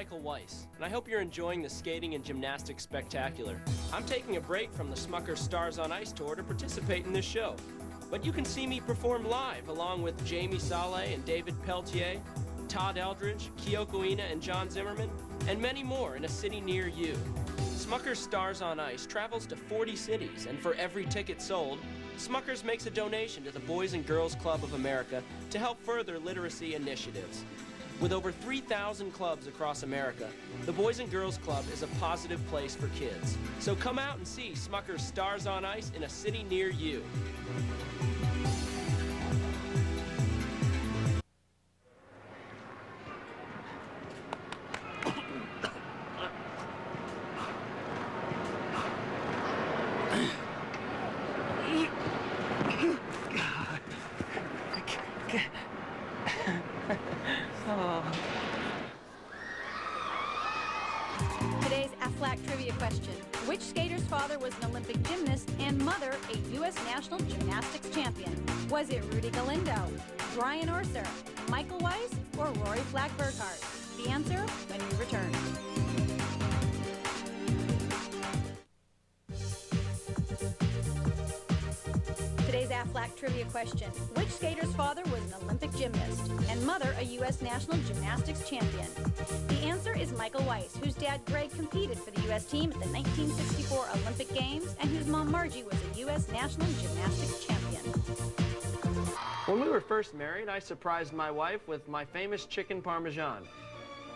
Michael Weiss, and I hope you're enjoying the Skating and Gymnastics Spectacular. I'm taking a break from the Smucker Stars on Ice tour to participate in this show. But you can see me perform live along with Jamie Saleh and David Peltier, Todd Eldridge, Kyoko Ina and John Zimmerman, and many more in a city near you. Smucker's Stars on Ice travels to 40 cities, and for every ticket sold, Smucker's makes a donation to the Boys and Girls Club of America to help further literacy initiatives. With over 3,000 clubs across America, the Boys and Girls Club is a positive place for kids. So come out and see Smucker's Stars on Ice in a city near you. Today's AFLAC trivia question. Which skater's father was an Olympic gymnast and mother a U.S. national gymnastics champion? Was it Rudy Galindo, Brian Orser, Michael Weiss, or Rory Flack Burkhart? The answer when we return. Today's AFLAC trivia question. Which skater's father was an Olympic gymnast and mother a U.S. national gymnastics champion? The answer is Michael Weiss, whose dad Greg competed for the U.S. team at the 1964 Olympic Games and whose mom Margie was a U.S. national gymnastics champion. When we were first married, I surprised my wife with my famous chicken parmesan,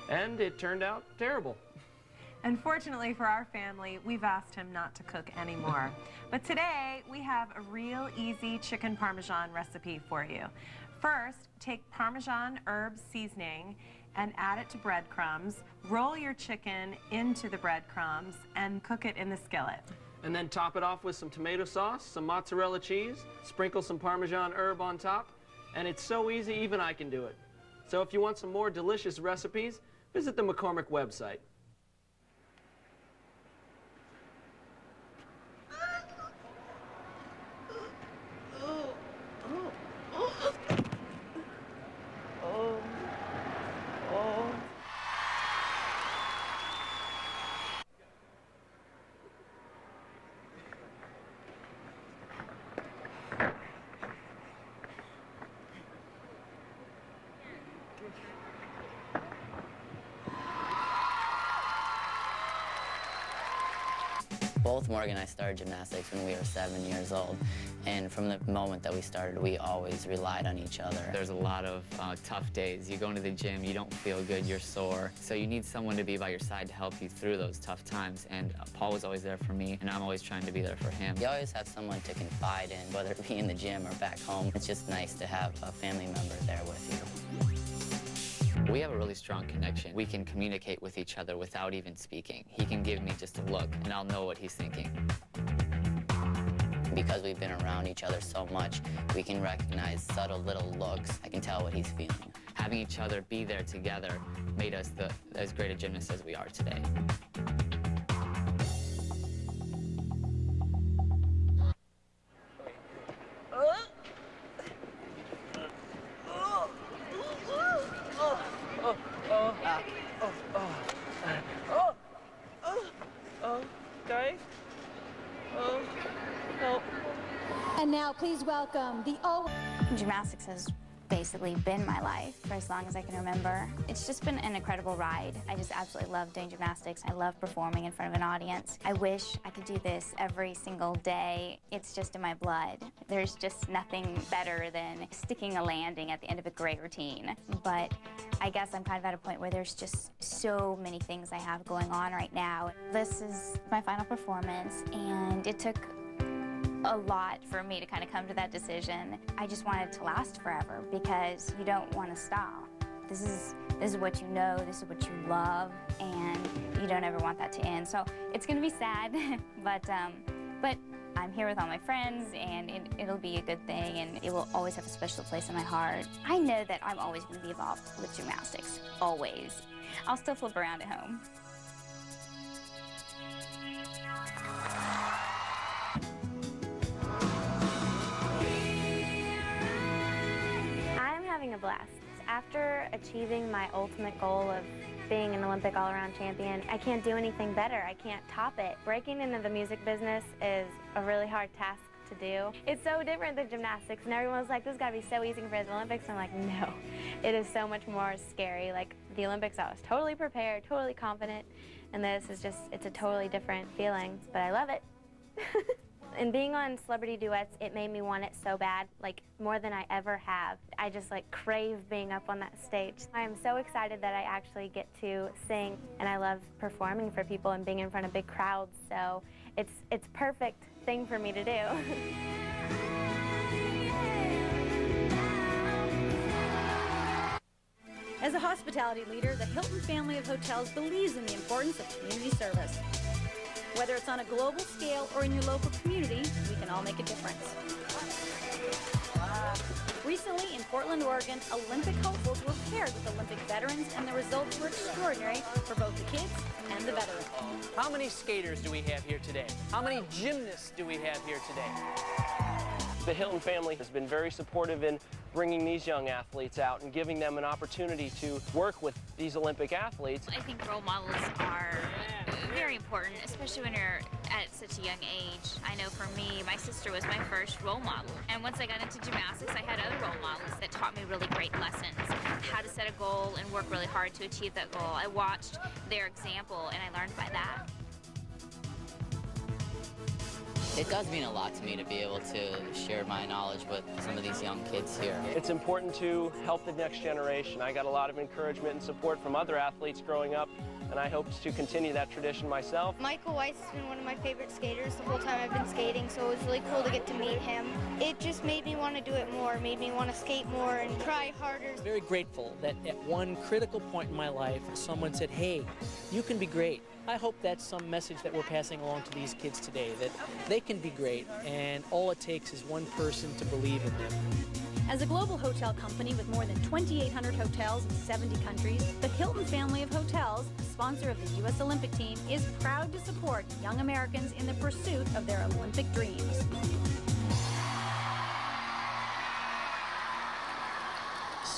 and it turned out terrible. Unfortunately for our family, we've asked him not to cook anymore. But today, we have a real easy chicken parmesan recipe for you. First, take Parmesan herb seasoning and add it to breadcrumbs. Roll your chicken into the breadcrumbs and cook it in the skillet. And then top it off with some tomato sauce, some mozzarella cheese, sprinkle some Parmesan herb on top, and it's so easy, even I can do it. So if you want some more delicious recipes, visit the McCormick website. Both Morgan and I started gymnastics when we were 7 years old, and from the moment that we started, we always relied on each other. There's a lot of tough days. You go into the gym, you don't feel good, you're sore. So you need someone to be by your side to help you through those tough times, and Paul was always there for me, and I'm always trying to be there for him. You always have someone to confide in, whether it be in the gym or back home. It's just nice to have a family member there with you. We have a really strong connection. We can communicate with each other without even speaking. He can give me just a look, and I'll know what he's thinking. Because we've been around each other so much, we can recognize subtle little looks. I can tell what he's feeling. Having each other be there together made us as great a gymnasts as we are today. Okay. Help. And now please welcome the Gymnastics has basically been my life for as long as I can remember. It's just been an incredible ride. I just absolutely love doing gymnastics. I love performing in front of an audience. I wish I could do this every single day. It's just in my blood. There's just nothing better than sticking a landing at the end of a great routine. But I guess I'm kind of at a point where there's just so many things I have going on right now. This is my final performance, and it took a lot for me to kind of come to that decision. I just want it to last forever because you don't want to stop. This is what you know, this is what you love, and you don't ever want that to end. So it's going to be sad, but I'm here with all my friends, and it'll be a good thing, and it will always have a special place in my heart. I know that I'm always going to be involved with gymnastics, always. I'll still flip around at home. I'm having a blast. After achieving my ultimate goal of being an Olympic all-around champion. I can't do anything better. I can't top it. Breaking into the music business is a really hard task to do. It's so different than gymnastics, and everyone's like, this has got to be so easy for the Olympics. I'm like, no, it is so much more scary. Like, the Olympics, I was totally prepared, totally confident, and this is just, it's a totally different feeling, but I love it. And being on Celebrity Duets, it made me want it so bad, like more than I ever have. I just like crave being up on that stage. I am so excited that I actually get to sing, and I love performing for people and being in front of big crowds, so it's perfect thing for me to do. As a hospitality leader, the Hilton family of hotels believes in the importance of community service. Whether it's on a global scale or in your local community, we can all make a difference. Recently, in Portland, Oregon, Olympic hopefuls were paired with Olympic veterans, and the results were extraordinary for both the kids and the veterans. How many skaters do we have here today? How many gymnasts do we have here today? The Hilton family has been very supportive in bringing these young athletes out and giving them an opportunity to work with these Olympic athletes. I think role models are very important, especially when you're at such a young age. I know for me, my sister was my first role model. And once I got into gymnastics, I had other role models that taught me really great lessons. How to set a goal and work really hard to achieve that goal. I watched their example and I learned by that. It does mean a lot to me to be able to share my knowledge with some of these young kids here. It's important to help the next generation. I got a lot of encouragement and support from other athletes growing up, and I hope to continue that tradition myself. Michael Weiss has been one of my favorite skaters the whole time I've been skating, so it was really cool to get to meet him. It just made me want to do it more, made me want to skate more and try harder. Very grateful that at one critical point in my life, someone said, hey, you can be great. I hope that's some message that we're passing along to these kids today, that they can be great, and all it takes is one person to believe in them. As a global hotel company with more than 2,800 hotels in 70 countries, the Hilton family of hotels, sponsor of the U.S. Olympic team, is proud to support young Americans in the pursuit of their Olympic dreams.